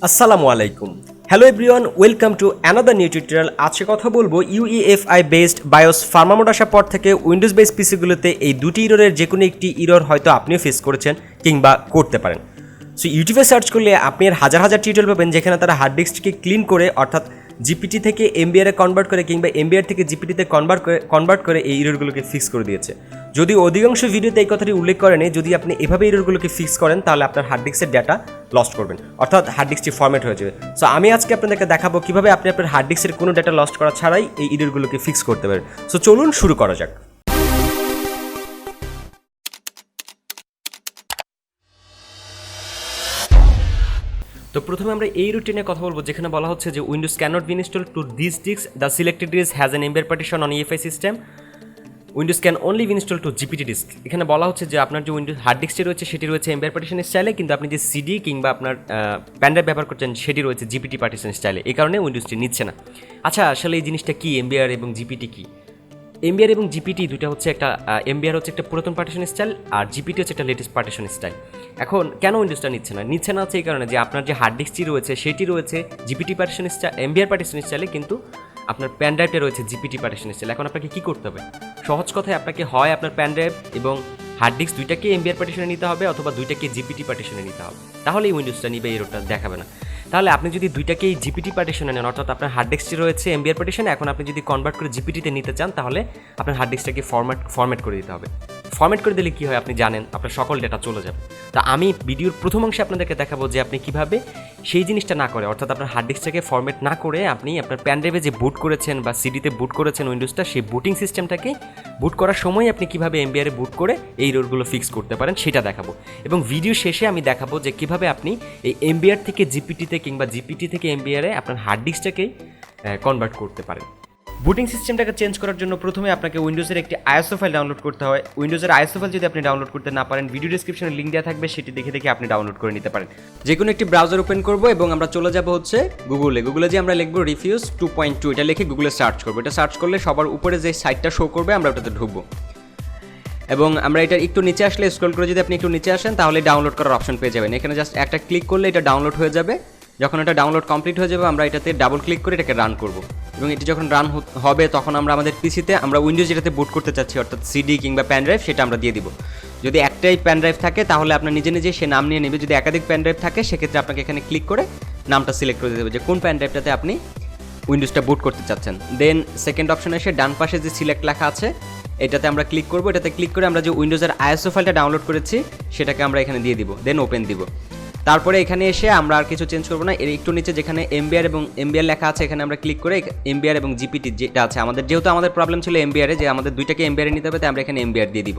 আসসালামু আলাইকুম। Hello everyone, welcome to another new tutorial. আজকে কথা বলবো UEFI based bias Pharma mode আসার পর থেকে উইন্ডোজ বেস পিসিগুলোতে এই দুটি ইররের যে কোনো একটি ইরর হয়তো আপনিও ফেস করেছেন কিংবা করতে পারেন। সো ইউটিউবে সার্চ করলে আপনি হাজার হাজার টিউটোরিয়াল পাবেন যেখানে তারা হার্ড ডিস্ককে ক্লিন করে অর্থাৎ জিপিটি থেকে MBR এ কনভার্ট করে কিংবা MBR থেকে জিপিটিতে কনভার্ট করে এই ইররগুলোকে ফিক্স করে দিয়েছে। যদি অধিকাংশ ভিডিওতে এই কথাটি উল্লেখ করেনি, যদি আপনি এভাবে ইররগুলোকে ফিক্স করেন তাহলে আপনার হার্ড ডিস্কের ডাটা লস্ট করবেন, অর্থাৎ হার্ড ডিস্কটি ফরম্যাট হয়ে যাবে। সো আমি আজকে আপনাদেরকে দেখাবো কীভাবে আপনি আপনার হার্ড ডিস্কের কোনো ডাটা লস্ট করা ছাড়াই এই ইররগুলোকে ফিক্স করতে পারেন। সো চলুন শুরু করা যাক। তো প্রথমে আমরা এই রুটিনে কথা বলবো যেখানে বলা হচ্ছে যে Windows cannot be install to this disk, the selected disk has an MBR partition on UEFI system, Windows can only be install to GPT disk. এখানে বলা হচ্ছে যে আপনার যে উইন্ডোজ হার্ড ডিস্কটি রয়েছে সেটি রয়েছে এমবিআর পার্টিশন স্টাইলে, কিন্তু আপনি যে সিডি কিংবা আপনার প্যানড্রাইভ ব্যবহার করছেন সেটি রয়েছে জিপিটি পার্টিশন স্টাইলে, এই কারণে উইন্ডোজটি নিচ্ছে না। আচ্ছা, আসলে এই জিনিসটা কি, এমবিআর এবং জিপিটি কি? এমবিআর এবং জিপিটি দুটো হচ্ছে একটা, এমবিআর হচ্ছে একটা পুরাতন পার্টিশন স্টাইল আর জিপিটি হচ্ছে একটা লেটেস্ট পার্টিশন স্টাইল। এখন কেন উইন্ডোজটা নিচ্ছে না হচ্ছে এই কারণে যে আপনার যে হার্ড ডিস্কটি রয়েছে সেটি রয়েছে GPT partition style, MBR partition স্টাইলে, কিন্তু আপনার প্যান ড্রাইভটা রয়েছে জিপিটি পার্টিশন স্টাইল। এখন আপনাকে কী করতে হবে? সহজ কথায় আপনাকে হয় আপনার প্যান ড্রাইভ এবং হার্ড ডিস্ক দুইটাকে এমবিআর পার্টিশনে নিতে হবে অথবা দুইটাকে জিপিটি পার্টিশনে নিতে হবে, তাহলে এই উইন্ডোজটা নিবে, এরোটা দেখাবে না। তাহলে আপনি যদি দুইটাকেই জিপিটি পার্টিশনে নেন, অর্থাৎ আপনার হার্ড ডিস্কটি রয়েছে এমবিআর পার্টিশনে, এখন আপনি যদি কনভার্ট করে জিপিটিতে নিতে চান তাহলে আপনার হার্ড ডিস্কটাকে ফরম্যাট করে দিতে হবে। ফরম্যাট করে দিলে কী হয় আপনি জানেন, আপনার সকল ডেটা চলে যাবে। তা আমি ভিডিওর প্রথম অংশে আপনাদেরকে দেখাবো যে আপনি কীভাবে সেই জিনিসটা না করে, অর্থাৎ আপনার হার্ড ডিস্কটাকে ফরম্যাট না করে আপনি আপনার প্যান ড্রাইভে যে বুট করেছেন বা সিডিতে বুট করেছেন উইন্ডোজটা, সেই বুটিং সিস্টেমটাকে বুট করার সময় আপনি কীভাবে এমবিআরে বুট করে এই এররগুলো ফিক্স করতে পারেন সেটা দেখাবো। এবং ভিডিও শেষে আমি দেখাবো যে কীভাবে আপনি এই এমবিআর থেকে জিপিটিতে কিংবা জিপিটি থেকে এমবিআরে আপনার হার্ড ডিস্কটাকেই কনভার্ট করতে পারেন। বুটিং সিস্টেমটাকে চেঞ্জ করার জন্য প্রথমে আপনাকে উইন্ডোজের একটি আইএসও ফাইল ডাউনলোড করতে হয়। উইন্ডোজের আইএসও ফাইল যদি আপনি ডাউনলোড করতে না পারেন, ভিডিও ডেসক্রিপশনে লিঙ্ক দেওয়া থাকবে, সেটি দেখে আপনি ডাউনলোড করে নিতে পারেন। যে কোনো একটি ব্রাউজার ওপেন করবো এবং আমরা চলে যাব হচ্ছে গুগলে যে আমরা লিখবো রিফিউজ 2.2, এটা লিখে গুগলে সার্চ করবো। এটা সার্চ করলে সবার উপরে যে সাইটটা শো করবে আমরা ওটাতে ঢুকবো এবং আমরা এটা একটু নিচে আসলে স্ক্রল করে যদি আপনি একটু নিচে আসেন তাহলে ডাউনলোড করার অপশন পেয়ে যাবেন। এখানে জাস্ট একটা ক্লিক করলে এটা ডাউনলোড হয়ে যাবে। যখন এটা ডাউনলোড কমপ্লিট হয়ে যাবে আমরা এটাতে ডাবল ক্লিক করে এটাকে রান করব এবং এটি যখন রান হবে তখন আমরা আমাদের পিসিতে আমরা উইন্ডোজ যেটাতে বুট করতে চাচ্ছি অর্থাৎ সিডি কিংবা প্যান ড্রাইভ সেটা আমরা দিয়ে দিব। যদি একটাই প্যান ড্রাইভ থাকে তাহলে আপনার নিজে সে নাম নিয়ে নেবে। যদি একাধিক প্যান ড্রাইভ থাকে সেক্ষেত্রে আপনাকে এখানে ক্লিক করে নামটা সিলেক্ট করে দিতে হবে যে কোন প্যান ড্রাইভটাতে আপনি উইন্ডোজটা বুট করতে চাচ্ছেন। দেন সেকেন্ড অপশনে এসে ডান পাশে যে সিলেক্ট লেখা আছে এটাতে আমরা ক্লিক করব। এটাতে ক্লিক করে আমরা যে উইন্ডোজের আইএসও ফাইলটা ডাউনলোড করেছি সেটাকে আমরা এখানে দিয়ে দিব, দেন ওপেন দিব। তারপরে এখানে এসে আমরা আর কিছু চেঞ্জ করবো না, এর একটু নিচে যেখানে এমবিআর এবং এমবিআর লেখা আছে এখানে আমরা ক্লিক করে এমবিআর এবং জিপিটি যেটা আছে আমাদের, যেহেতু আমাদের প্রবলেম ছিল এমবিআরে যে আমাদের দুইটাকে এমবিআরে নিতে হবে, তাই আমরা এখানে এমবিআর দিয়ে দিব।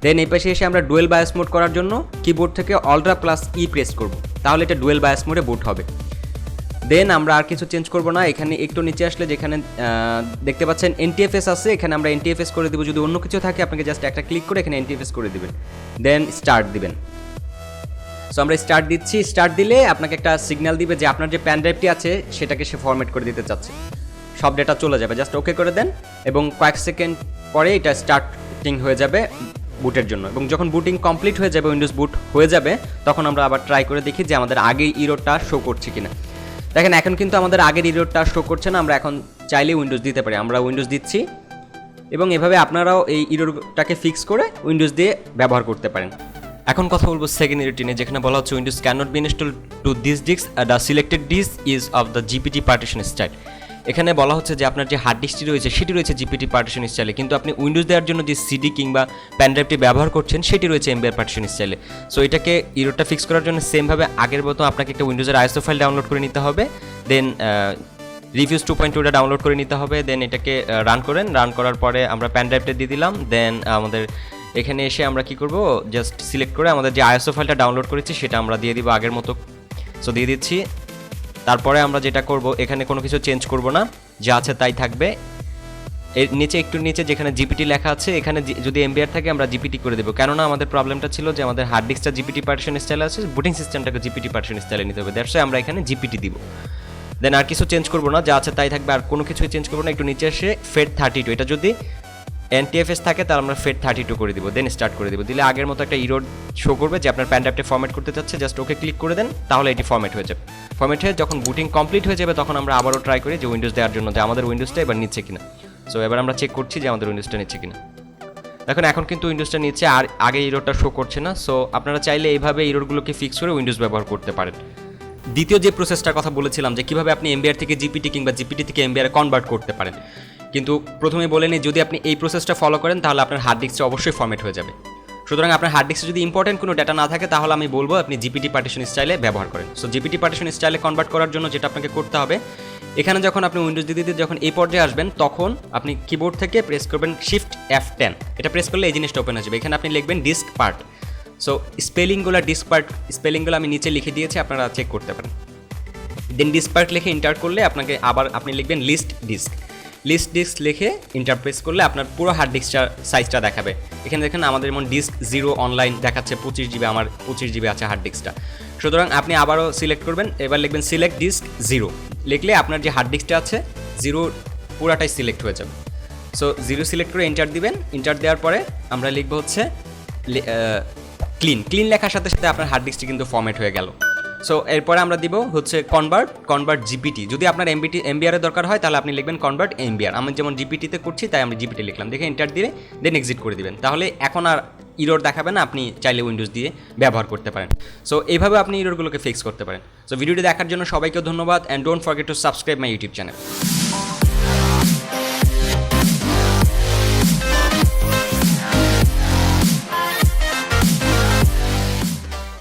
দেন এই পাশে এসে আমরা ডুয়েল বায়োস মোড করার জন্য কিবোর্ড থেকে Alt+E প্রেস করব, তাহলে এটা ডুয়েল বায়োস মোডে বুট হবে। দেন আমরা আর কিছু চেঞ্জ করবো না, এখানে একটু নিচে আসলে যেখানে দেখতে পাচ্ছেন NTFS আছে এখানে আমরা NTFS করে দেবো। যদি অন্য কিছু থাকে আপনাকে জাস্ট একটা ক্লিক করে এখানে NTFS করে দিবেন, দেন স্টার্ট দিবেন। সো আমরা স্টার্ট দিচ্ছি, স্টার্ট দিলে আপনাকে একটা সিগন্যাল দিবে যে আপনার যে প্যান ড্রাইভটি আছে সেটাকে সে ফরম্যাট করে দিতে চাচ্ছে, সব ডেটা চলে যাবে। জাস্ট ওকে করে দেন এবং কয়েক সেকেন্ড পরে এটা স্টার্টিং হয়ে যাবে বুটের জন্য এবং যখন বুটিং কমপ্লিট হয়ে যাবে, উইন্ডোজ বুট হয়ে যাবে, তখন আমরা আবার ট্রাই করে দেখি যে আমাদের আগের ইররটা শো করছে কিনা। দেখেন এখন কিন্তু আমাদের আগের ইররটা শো করছে না, আমরা এখন চাইলে উইন্ডোজ দিতে পারি। আমরা উইন্ডোজ দিচ্ছি এবং এভাবে আপনারাও এই ইররটাকে ফিক্স করে উইন্ডোজ দিয়ে ব্যবহার করতে পারেন। এখন কথা বলবো সেকেন্ড রুটিনে যেখানে বলা হচ্ছে Windows cannot be install to this disk, the selected disk is of the GPT partition style. এখানে বলা হচ্ছে যে আপনার যে হার্ড ডিস্কটি রয়েছে সেটি রয়েছে জিপিটি পার্টিশন স্টাইলে, কিন্তু আপনি উইন্ডোজ দেওয়ার জন্য যে সিডি কিংবা প্যান ড্রাইভটি ব্যবহার করছেন সেটি রয়েছে এমবিআর পার্টিশন স্টাইলে। সো এটাকে ইররটা ফিক্স করার জন্য সেমভাবে আগের মতো আপনাকে একটা উইন্ডোজের আইএসও ফাইল ডাউনলোড করে নিতে হবে, দেন রিফিউজ 2.2টা ডাউনলোড করে নিতে হবে, দেন এটাকে রান করার পরে আমরা প্যান ড্রাইভটা দিয়ে দিলাম। দেন আমাদের এখানে এসে আমরা কি করব, জাস্ট সিলেক্ট করে আমাদের যে আইএসও ফাইলটা ডাউনলোড করেছি সেটা আমরা দিয়ে দিব আগের মতো। সো দিয়ে দিচ্ছি। তারপরে আমরা যেটা করব, এখানে কোনো কিছু চেঞ্জ করব না, যা আছে তাই থাকবে। এর নিচে একটু নিচে যেখানে জিপিটি লেখা আছে এখানে যদি এমবিআর থাকে আমরা জিপিটি করে দেবো, কেননা আমাদের প্রবলেমটা ছিল যে আমাদের হার্ড ডিস্কটা জিপিটি পার্টিশন স্টাইলে আছে, বুটিং সিস্টেমটাকে জিপিটি পার্টিশন স্টাইলে নিতে হবে, দ্যাটস ওয়াই আমরা এখানে জিপিটি দিব। দেন আর কিছু চেঞ্জ করবো না, যা আছে তাই থাকবে, আর কোনো কিছুই চেঞ্জ করবো না। একটু নিচে এসে ফেড 32, এটা যদি NTFS থাকে তাহলে আমরা ফেড 32 করে দিব, দেন স্টার্ট করে দিব। দিলে আগের মতো একটা ইরোড শো করবে যে আপনার প্যান ড্রাইভটা ফরম্যাট করতে চাচ্ছে, জাস্ট ওকে ক্লিক করে দেন, তাহলে এটি ফরম্যাট হয়ে যাবে। ফরম্যাট হয়ে যখন বুটিং কমপ্লিট হয়ে যাবে তখন আমরা আবারও ট্রাই করি যে উইন্ডোজ দেওয়ার জন্য যে আমাদের উইন্ডোজটা এবার নিচ্ছে কিনা। সো এবার আমরা চেক করছি যে আমাদের উইন্ডোজটা নিচ্ছে কিনা। দেখুন এখন কিন্তু উইন্ডোজটা নিচ্ছে, আর আগে ইরোডটা শো করছে না। সো আপনারা চাইলে এইভাবে ইরোডগুলোকে ফিক্স করে উইন্ডোজ ব্যবহার করতে পারেন। দ্বিতীয় যে প্রসেসটার কথা বলেছিলাম যে কীভাবে আপনি MBR থেকে জিপিটি কিংবা জিপিটি থেকে MBR কনভার্ট করতে পারেন, কিন্তু প্রথমে বলে নিই যদি আপনি এই প্রসেসটা ফলো করেন তাহলে আপনার হার্ড ডিস্কটা অবশ্যই ফরম্যাট হয়ে যাবে। সুতরাং আপনার হার্ড ডিস্কে যদি ইম্পর্টেন্ট কোনো ডাটা না থাকে তাহলে আমি বলবো আপনি জিপিটি পার্টিশন স্টাইলে ব্যবহার করেন। সো জিপিটি পার্টিশন স্টাইলে কনভার্ট করার জন্য যেটা আপনাকে করতে হবে, এখানে যখন আপনি উইন্ডোজ দিতে যখন এই পর্যায়ে আসবেন তখন আপনি কিবোর্ড থেকে প্রেস করবেন শিফট F10, এটা প্রেস করলে এই জিনিসটা ওপেন হয়ে যাবে। এখানে আপনি লিখবেন ডিস্ক পার্ট। সো স্পেলিংগুলো ডিস্ক পার্ট স্পেলিংগুলো আমি নিচে লিখে দিয়েছি, আপনারা চেক করতে পারেন। দেন ডিস্ক পার্ট লিখে এন্টার করলে আপনাকে আবার আপনি লিখবেন লিস্ট ডিস্ক লিখে এন্টার প্রেস করলে আপনার পুরো হার্ড ডিস্কটার সাইজটা দেখাবে। এখানে দেখেন আমাদের যেমন ডিস্ক 0 অনলাইন দেখাচ্ছে 25 GB, আমার 25 GB আছে হার্ড ডিস্কটা। সুতরাং আপনি আবারও সিলেক্ট করবেন, এবার লিখবেন সিলেক্ট ডিস্ক 0, লিখলে আপনার যে হার্ড ডিস্কটা আছে 0 পুরাটাই সিলেক্ট হয়ে যাবে। সো 0 সিলেক্ট করে এন্টার দিবেন। এন্টার দেওয়ার পরে আমরা লিখবো হচ্ছে ক্লিন লেখার সাথে সাথে আপনার হার্ড ডিস্কটি কিন্তু ফরম্যাট হয়ে গেল। সো এরপরে আমরা দিব হচ্ছে কনভার্ট জিপিটি। যদি আপনার MBR এর দরকার হয় তাহলে আপনি লিখবেন কনভার্ট MBR। আমি যেমন জিপিটিতে করছি তাই আমি জিপিটি লিখলাম, দেখে এন্টার দিয়ে দেন এক্সিট করে দিবেন। তাহলে এখন আর ইরোর দেখাবে না, আপনি চাইলে উইন্ডোজ দিয়ে ব্যবহার করতে পারেন। সো এইভাবে আপনি ইরোরগুলোকে ফিক্স করতে পারেন। সো ভিডিওটি দেখার জন্য সবাইকে ধন্যবাদ, and don't forget to subscribe my YouTube channel.